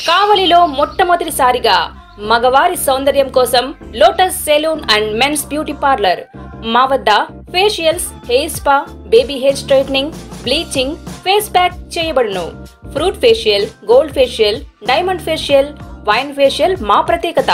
కావలిలో మొట్టమొదటిసారిగా మగవారి సౌందర్యం కోసం lotus salon and men's beauty parlour. మా వద్ద facials, hair spa, baby hair straightening, bleaching, face pack చేయబడును. Fruit facial, gold facial, diamond facial, wine facial మా ప్రత్యేకత.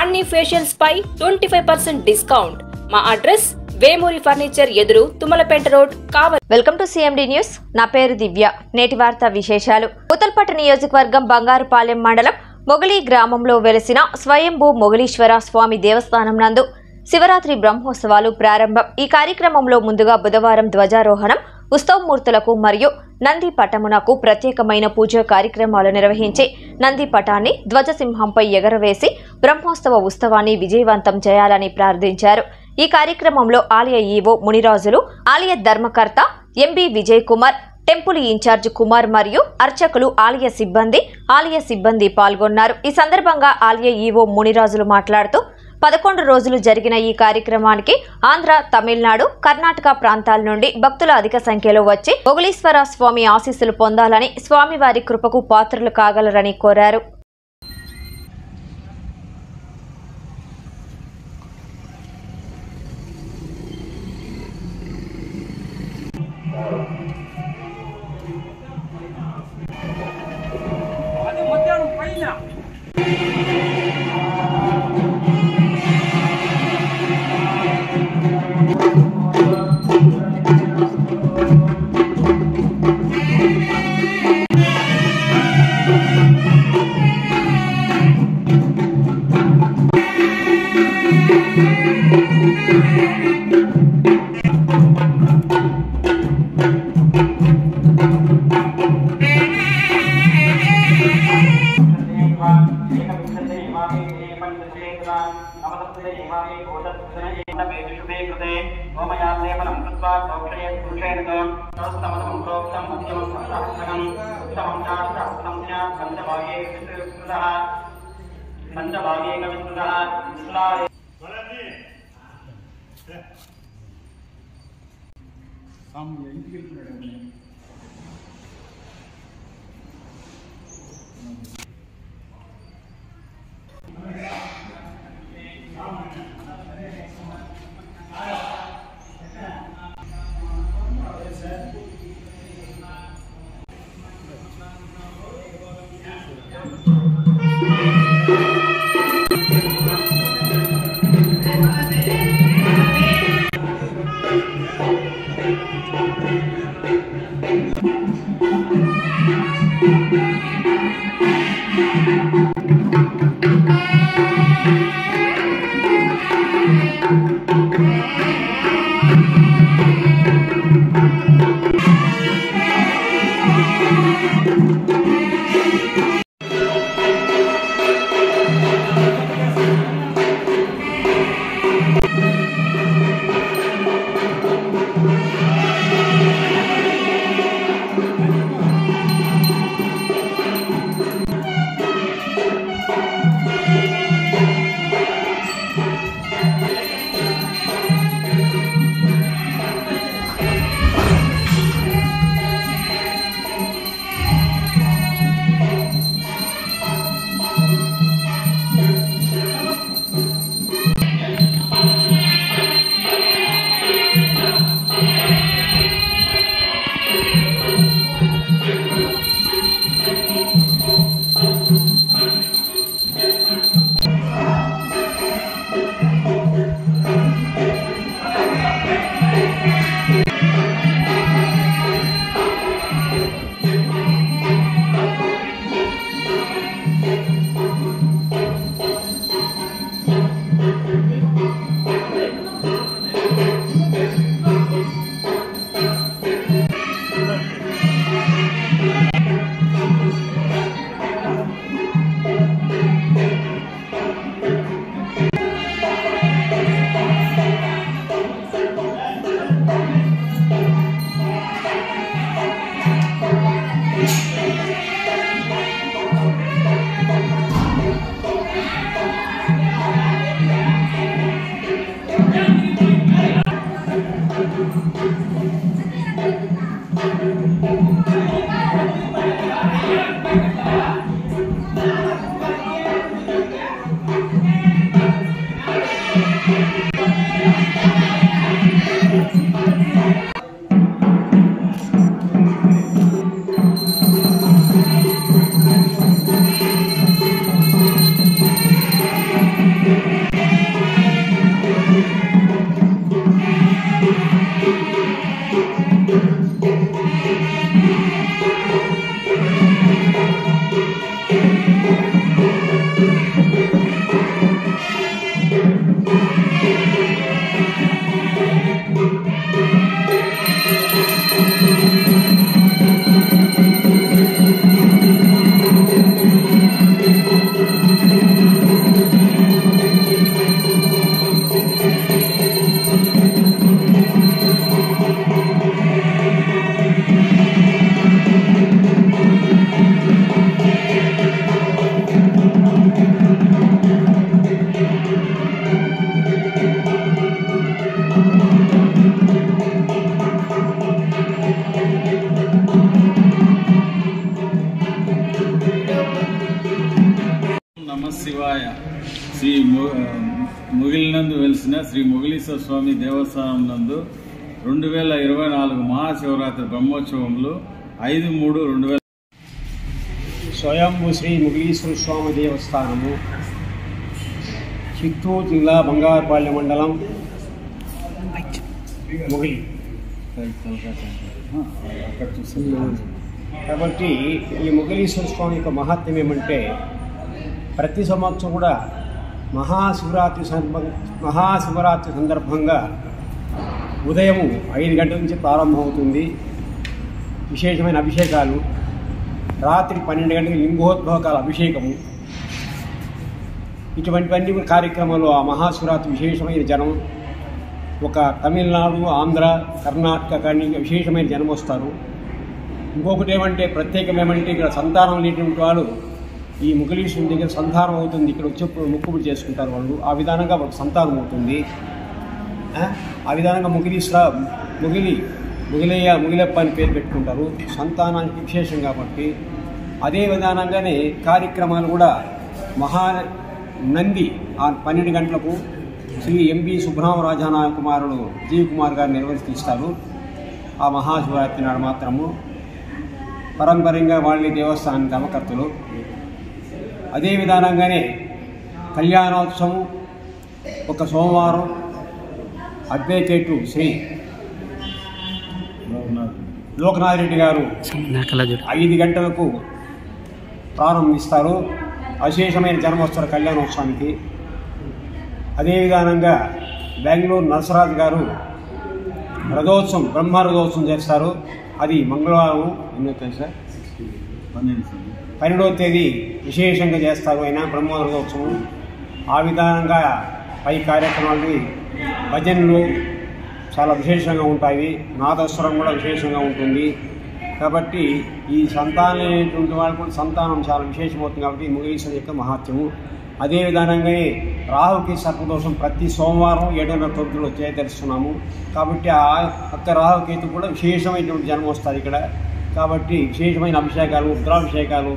అన్ని ఫేషియల్స్ పై 25% డిస్కౌంట్. మా అడ్రస్ వేమూరి ఫర్నిచర్ ఎదురు, Tummalapeta road, Kavali. Welcome to CMD news. నా పేరు దివ్య. నేటి వార్తా విశేషాలు. ఉతల్పట్టు నియోజకవర్గం బంగారుపాలెం మండలం మొగలి గ్రామంలో వెలసిన స్వయంభూ మొగలీశ్వర స్వామి దేవస్థానం నందు శివరాత్రి బ్రహ్మోత్సవాలు ప్రారంభం. ఈ కార్యక్రమంలో ముందుగా బుధవారం ధ్వజారోహణం, ఉత్సవమూర్తులకు మరియు నంది పటమునకు ప్రత్యేకమైన పూజా కార్యక్రమాలు నిర్వహించి నంది పటాన్ని ధ్వజసింహంపై ఎగరవేసి బ్రహ్మోత్సవ ఉత్సవాన్ని విజయవంతం చేయాలని ప్రార్థించారు. ఈ కార్యక్రమంలో ఆలయ ఈవో మునిరాజులు, ఆలయ ధర్మకర్త MB Vijay Kumar, temple in-charge Kumar మరియు అర్చకులు, ఆలయ సిబ్బంది పాల్గొన్నారు. ఈ సందర్భంగా ఆలయ ఈవో మునిరాజులు మాట్లాడుతూ 11 రోజులు జరిగిన ఈ కార్యక్రమానికి ఆంధ్ర, తమిళనాడు, కర్ణాటక ప్రాంతాల నుండి భక్తులు అధిక సంఖ్యలో వచ్చి మొగలీశ్వర స్వామి ఆశీస్సులు పొందాలని, స్వామివారి కృపకు పాత్రలు కాగలరని కోరారు. శివాయ శ్రీ ముగిలినందు వెలిసిన శ్రీ ముగిలీశ్వర స్వామి దేవస్థానం నందు 2024 మహాశివరాత్రి బ్రహ్మోత్సవములు 5/3/2000 స్వయంభూ శ్రీ ముగిలీశ్వర స్వామి దేవస్థానము చిత్తూరు జిల్లా బంగారుపాలెం మండలం ముగిలి కాబట్టి ఈ ముగిలీశ్వర స్వామి యొక్క మహత్యం ఏమంటే ప్రతి సంవత్సరం కూడా మహాశివరాత్రి సందర్భంగా ఉదయం 5 గంటల నుంచి ప్రారంభమవుతుంది. విశేషమైన అభిషేకాలు, రాత్రి 12 గంటలకు లింగోద్భవకాల అభిషేకము, ఇటువంటివన్నీ కార్యక్రమాలు. ఆ మహాశివరాత్రి విశేషమైన జనం ఒక తమిళనాడు, ఆంధ్ర, కర్ణాటక కానీ విశేషమైన జనం వస్తారు. ఇంకొకటి ఏమంటే ప్రత్యేకం ఏమంటే ఇక్కడ సంతానం లేనటువంటి వాళ్ళు ఈ ముగిలీశ్వరుని దగ్గర సంతానం అవుతుంది. ఇక్కడ వచ్చి మొక్కుబడి చేసుకుంటారు వాళ్ళు. ఆ విధానంగా వాళ్ళకి సంతానం అవుతుంది. ఆ విధానంగా ముగిలప్ప అని పేరు పెట్టుకుంటారు. సంతానానికి విశేషం కాబట్టి అదే విధానంగానే కార్యక్రమాలు కూడా మహానంది 12 గంటలకు శ్రీ ఎంబీ సుబ్రహ్మరాజానా కుమారుడు జీవ్ కుమార్ గారు నిర్వర్తిస్తారు. ఆ మహాశివరాత్రి నాడు మాత్రము పరంపరంగా వాళ్ళ దేవస్థానానికి అమకర్తలు. అదే విధానంగానే కళ్యాణోత్సవం ఒక సోమవారం అడ్వకేటు శ్రీ లోకనాథ్ రెడ్డి గారు 5 గంటలకు ప్రారంభిస్తారు. అశేషమైన జనం వస్తారు కళ్యాణోత్సవానికి. అదే విధానంగా బెంగళూరు నరసరాజు గారు రథోత్సవం, బ్రహ్మ రథోత్సవం చేస్తారు. అది మంగళవారం ఎన్నో తెలుసా 12వ తేదీ విశేషంగా చేస్తారు ఆయన బ్రహ్మ రథోత్సవం. ఆ విధానంగా పై కార్యక్రమాలు, భజనలు చాలా విశేషంగా ఉంటాయి. నాదస్వరం కూడా విశేషంగా ఉంటుంది. కాబట్టి ఈ సంతానం అనేటువంటి వాళ్ళు కూడా సంతానం చాలా విశేషమవుతుంది. కాబట్టి ముగిలీశ్వరుని యొక్క మహాత్యము. అదే విధానంగానే రాహుకి సర్పదోషం ప్రతి సోమవారం 7:30 చేయదలుస్తున్నాము. కాబట్టి ఆ ఒక్క రాహుకేతు కూడా విశేషమైనటువంటి జన్మ వస్తారు ఇక్కడ. కాబట్టి విశేషమైన అభిషేకాలు, రుద్రాభిషేకాలు,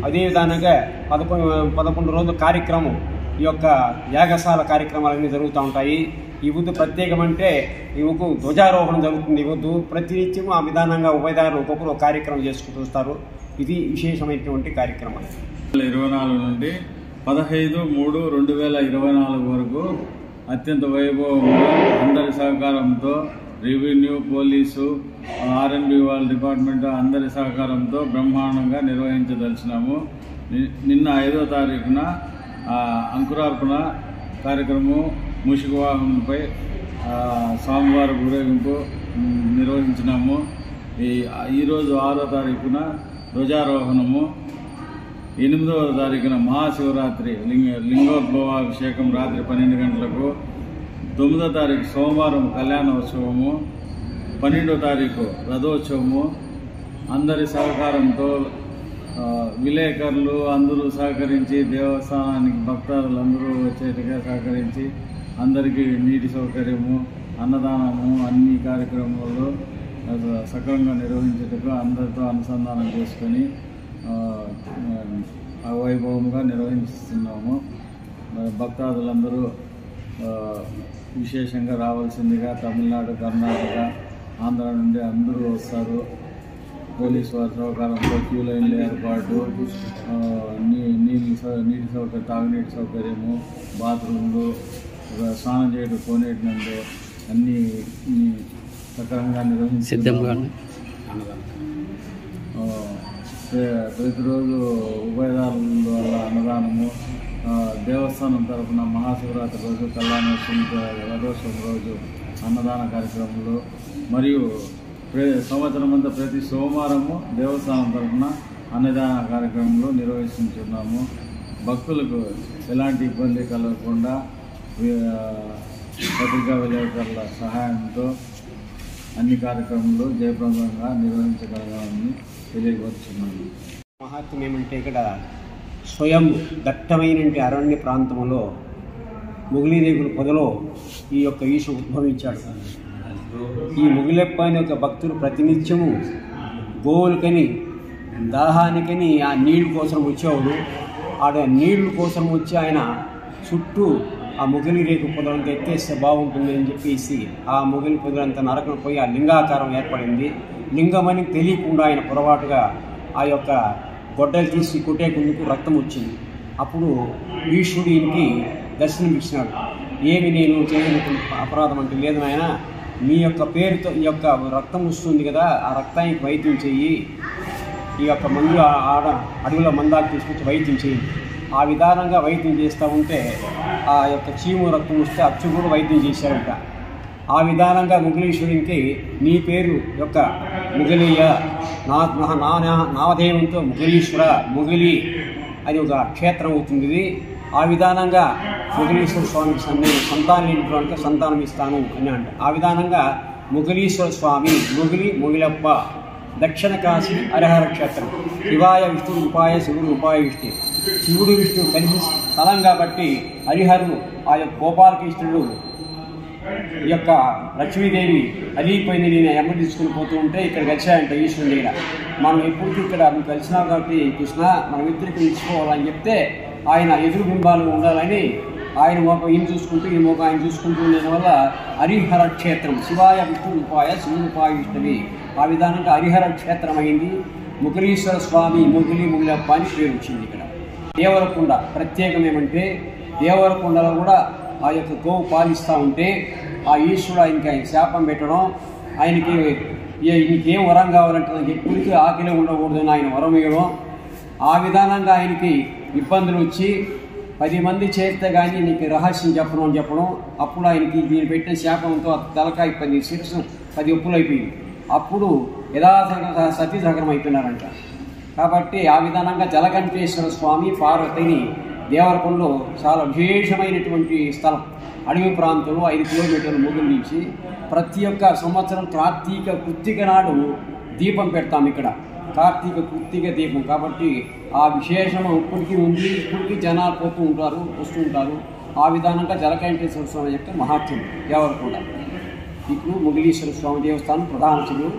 అదే విధానంగా 11 రోజుల కార్యక్రమం, ఈ యొక్క యాగశాల కార్యక్రమాలన్నీ జరుగుతూ ఉంటాయి. ఈ వద్దు ప్రత్యేకం అంటే ఈ వద్దు ధ్వజారోహణం జరుగుతుంది. ఈ వద్దు ప్రతినిత్యం ఆ విధానంగా ఉభయదారులు ఒక్కొక్కరు కార్యక్రమం చేసుకుంటూ వస్తారు. ఇది విశేషమైనటువంటి కార్యక్రమం. 2024 నుండి 15/3/2024 వరకు అత్యంత వైభవంగా అందరి సహకారంతో రెవెన్యూ, పోలీసు, R&B వాళ్ళ డిపార్ట్మెంట్ అందరి సహకారంతో బ్రహ్మాండంగా నిర్వహించదలిచినాము. నిన్న 5వ తారీఖున అంకురార్పణ కార్యక్రమం, మూషిక వాహనంపై స్వామివారి ఊరేగింపు నిర్వహించినాము. ఈరోజు 6వ తారీఖున ధ్వజారోహణము, 8వ తారీఖున మహాశివరాత్రి లింగోద్భవాభిషేకం రాత్రి 12 గంటలకు, 9వ తారీఖు సోమవారం కళ్యాణోత్సవము, 12వ తారీఖు రథోత్సవము. అందరి సహకారంతో విలేకరులు అందరూ సహకరించి దేవస్థానానికి భక్తులందరూ వచ్చేట్టుగా సహకరించి అందరికీ నీటి సౌకర్యము, అన్నదానము, అన్ని కార్యక్రమాలు సక్రమంగా నిర్వహించేట్టుగా అందరితో అనుసంధానం చేసుకొని వైభవంగా నిర్వహిస్తున్నాము. భక్తాదులందరూ విశేషంగా రావాల్సిందిగా తమిళనాడు, కర్ణాటక, ఆంధ్ర నుండి అందరూ వస్తారు. పోలీసు వారి సహకారంతో క్యూ లైన్ల ఏర్పాటు, నీటి సౌకర్యం, తాగునీటి సౌకర్యము, బాత్రూమ్లు, స్నానం చేయడం, కోనేటినందు అన్నీ సక్రమంగా నిర్వహించున్నాము. ప్రతిరోజు ఉభయదారుల వల్ల అన్నదానము, దేవస్థానం తరఫున మహాశివరాత్రి రోజు, కళ్యాణోత్సవం, రథోత్సవం రోజు అన్నదాన కార్యక్రమాలు మరియు సంవత్సరం అంతా ప్రతి సోమవారము దేవస్థానం తరఫున అన్నదాన కార్యక్రమంలో నిర్వహిస్తున్నాము. భక్తులకు ఎలాంటి ఇబ్బంది కలగకుండా పత్రికా విలేకరుల సహాయంతో అన్ని కార్యక్రమాలు జయప్రదంగా నిర్వహించగలగాలని తెలియపరుచున్నాను. మహాత్మ్యం ఏమంటే ఇక్కడ స్వయం దట్టమైన అరణ్య ప్రాంతంలో ముగిలిదేవుల పొదలో ఈ యొక్క ఈశ్వరు ఉద్భవించాడు. ఈ ముగిలప్ప అనే ఒక భక్తుడు ప్రతినిత్యము గోవులకని, దాహానికని ఆ నీళ్ళ కోసం వచ్చేవాడు. ఆడ నీళ్ల కోసం వచ్చి ఆయన చుట్టూ ఆ మొగిలి రేకు పొదలంతా ఎత్తేస్తే బాగుంటుంది అని చెప్పేసి ఆ మొగిలి పొదలంతా నరకం పోయి ఆ లింగాకారం ఏర్పడింది. లింగమని తెలియకుండా ఆయన పొరపాటుగా ఆ యొక్క గొడ్డలు తీసి కొట్టేకుందుకు రక్తం వచ్చింది. అప్పుడు ఈశ్వరుడికి దర్శనం ఇచ్చినాడు. ఏమి నేను చేయని అపరాధం అంటే లేదు నాయన, మీ యొక్క పేరుతో ఈ యొక్క రక్తం వస్తుంది కదా, ఆ రక్తానికి వైద్యం చెయ్యి, ఈ యొక్క మందు ఆడ అడవిలో మందాలు తీసుకొచ్చి వైద్యం చేయండి. ఆ విధానంగా వైద్యం చేస్తూ ఉంటే ఆ యొక్క చీము రక్తం వస్తే అచ్చు కూడా వైద్యం చేశారంట. ఆ విధానంగా మొగిలీశ్వరునికి నీ పేరు యొక్క మొగిలియ నామధేయంతో మొగిలీశ్వర మొగిలి అది ఒక క్షేత్రం అవుతుంది. ఆ విధానంగా మొగిలీశ్వర స్వామి సంతానం సంతానం ఇస్తాను అని అంట. ఆ విధానంగా మొగిలీశ్వర స్వామి మొగిలప్ప దక్షిణ కాశీ హరిహర క్షేత్రం. శివాయ విష్ణు ఉపాయ శివుడు ఉపాయ విష్ణు, శివుడు విష్ణు కలిసి స్థలం కాబట్టి హరిహరుడు ఆ యొక్క గోపాలకృష్ణుడు ఈ యొక్క లక్ష్మీదేవి అలిగిపోయింది నేను ఎమ్మ తీసుకుని పోతూ ఉంటే ఇక్కడికి వచ్చాయంట ఈశ్వరుని దగ్గర. మనం ఎప్పటికీ ఇక్కడ నువ్వు కలిసినావు కాబట్టి కృష్ణ మనం ఇద్దరికి ఇచ్చుకోవాలని చెప్తే ఆయన ఎదురు బింబాలు ఉండాలని ఆయన ఒక ఈయన చూసుకుంటూ ఈ ఒక ఆయన చూసుకుంటూ ఉండడం వల్ల హరిహర క్షేత్రం శివాయ విష్ణు ఉపాయ శివుడు ఉపాయ విష్ణువి ఆ విధానంగా హరిహర క్షేత్రం అయింది. మొగిలీశ్వర స్వామి మొగిలప్ప అని పేరు వచ్చింది. ఇక్కడ దేవరకొండ ప్రత్యేకం ఏమంటే దేవరకొండలో కూడా ఆ యొక్క గోవు పాలిస్తూ ఉంటే ఆ ఈశ్వరుడు ఆయన శాపం పెట్టడం, ఆయనకి నీకేం వరం కావాలంటే నాకు ఎప్పటికీ ఆకలి ఉండకూడదని ఆయన వరం ఇవ్వడం. ఆ విధానంగా ఆయనకి ఇబ్బందులు వచ్చి 10 మంది చేస్తే కానీ నీకు రహస్యం చెప్పడం అని చెప్పడం. అప్పుడు ఆయనకి దీన్ని పెట్టిన శాపంతో తలకాయ 10 శిరస్సు 10 ఒప్పులు అయిపోయింది. అప్పుడు యథాతథంగా సతీసహకరం అయిపోయినారంట. కాబట్టి ఆ విధానంగా జలకంఠేశ్వర స్వామి పార్వతిని దేవరకొండలో చాలా విశేషమైనటువంటి స్థలం. అడవి ప్రాంతంలో 5 కిలోమీటర్ల మొదలు నుంచి ప్రతి ఒక్క సంవత్సరం కార్తీక కృత్తిక నాడు దీపం పెడతాం ఇక్కడ, కార్తీక కృత్తిక దీపం. కాబట్టి ఆ విశేషం ఇప్పటికీ ఉంది, ఇప్పటికీ జనాలు పోతూ ఉంటారు వస్తూ ఉంటారు. ఆ విధానంగా జలకంఠేశ్వర స్వామి యొక్క మహాత్మ్యం దేవరకొండ. ఇప్పుడు మొగిలీశ్వర స్వామి దేవస్థానం ప్రధాన శివుడు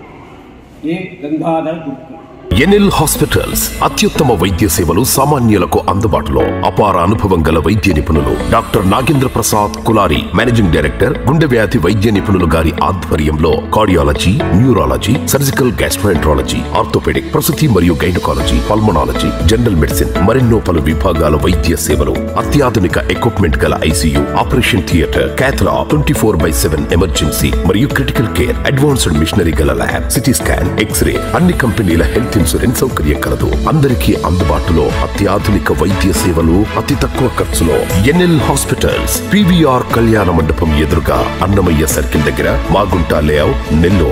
ఏ గంగాధర దుర్గ. ఎన్ఎల్ హాస్పిటల్స్ అత్యుత్తమ వైద్య సేవలు సామాన్యులకు అందుబాటులో. అపార అనుభవం గల వైద్య నిపుణులు doctor Nagendra Prasad Kulari managing director, గుండె వ్యాధి వైద్య నిపుణులు గారి ఆధ్వర్యంలో cardiology, neurology, surgical gastroenterology, orthopaedic, ప్రసూతి మరియు గైనకాలజీ, పల్మనాలజీ, జనరల్ మెడిసిన్ మరెన్నో పలు విభాగాల వైద్య సేవలు. అత్యాధునిక ఎక్విప్మెంట్ గల ICU, operation theatre, cath lab, 24/7 emergency మరియు క్రిటికల్ కేర్, అడ్వాన్స్డ్ మిషనరీ గల ల్యాబ్, సిటీ స్కాన్, ఎక్స్రే, అన్ని కంపెనీల హెల్త్ ఇన్సూరెన్స్ సౌకర్యం కలదు. అందరికీ అందుబాటులో అత్యాధునిక వైద్య సేవలు అతి తక్కువ ఖర్చులో. ఎన్ఎల్ హాస్పిటల్స్, పివిఆర్ కళ్యాణ మండపం ఎదురుగా, అన్నమయ్య సర్కిల్ దగ్గర, మాగుంట లేఅవుట్, నెల్లూరు.